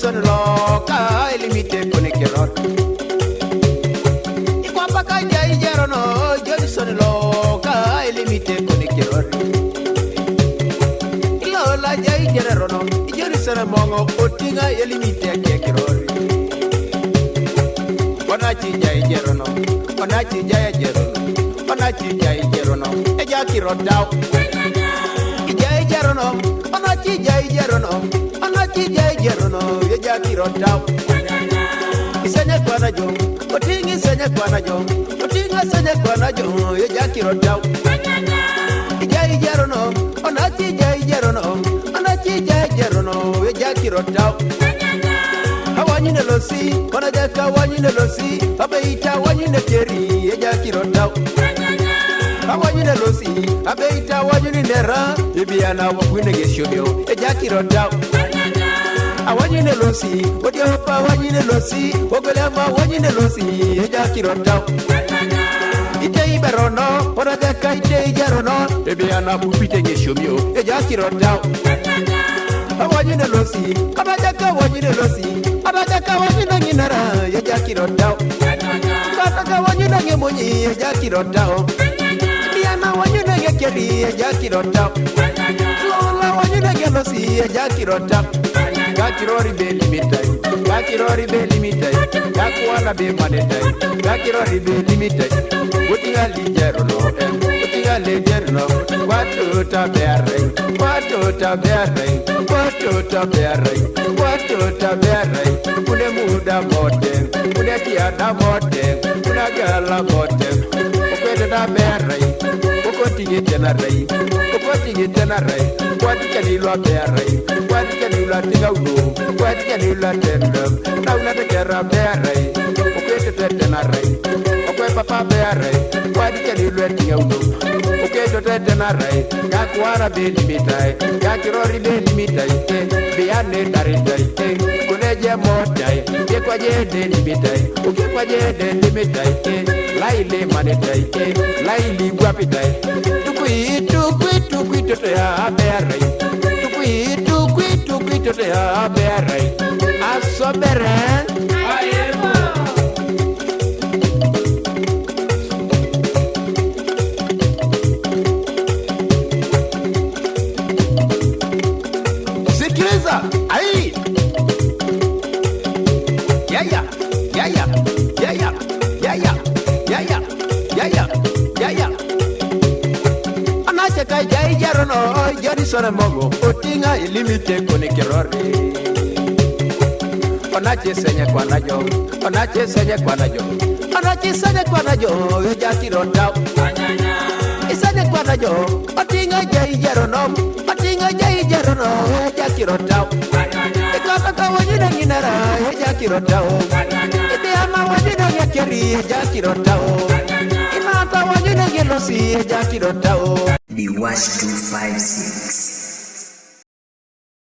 son loca limite con il keror I qua baka jai jerono Jodi son loka limite con il keror Ilola jai jerono Jodi son mongo otinga limite con il keror Onachi jai jerono Onachi jai jerono Onachi jai jerono E jaki rodau Jai jerono Onachi jai jerono Onachi jai jerono E jaki rodau Isenya kwana jo Otingi isenya kwana jo Otinga isenya kwana jo E jaki rodau Jai jerono Onachi jai jerono Onachi jai jerono E jaki rodau Wanyine losi, wanajaka wanyine losi, abeita wanyine keri, eja kirotau. Wanyine losi, abeita wanyine nera, ibiana wakwine geshomyo, eja kirotau. Wanyine losi, odiopa wanyine losi, ogolema wanyine losi, eja kirotau. Ite iberono, wanajaka ite ijarono, ibiana bupite geshomyo, eja kirotau. Wanyine losi, abajaka wanyine losi, abajaka wanyine nginara, eja kirotau. Kataka wanyine ngemonyi, eja kirotau. Biana wanyine ngekeri, eja kirotau. Lola wanyine ngelosi, eja kirotau. Kakirori be limitai, kakirori be limitai, kakuana be manetai, kakirori be limitai. Utinga lijerono, utinga lijerono, watu taberei, watu taberei, watu taberei, watu taberei. Une muda mote, une tiada mote, une gala mote. Ukwete taberei, ukotingi tenarei, ukotingi tenarei. Wati kanilwa berei, wati kanilwa tigaudo, wati kanilwa tendem. Naula tekera berei, ukwete tenarei. Okwe papa berei, wati kanilwa tigaudo. Ukwete tenarei, kakuara be limitai, kakirori be limitai, biane daridai, kuneje motai, kekwaje de limitai, ukekwaje de limitai, laile manetai, laili guapitai. Tukui tote ya berei, tukui tote ya berei. Aso beren, ayema. Sikiliza, ai. Yaya, yaya, yaya, yaya, yaya, yaya, yaya. Anacheka jai jerono, jodi sore mogo, otinga ilimite kone kerori. Onache senye kwa najo, onache senye kwa najo, onache senye kwa najo, ejaki rotau. Isenye kwa najo, otinga jai jerono, otinga jai jerono, ejaki rotau. Ikataka wanyina nginara, ejaki rotau. Ibiama wanyina ngekeri, ejaki rotau. Imata wanyina ngelosi, ejaki rotau. The Wash 256.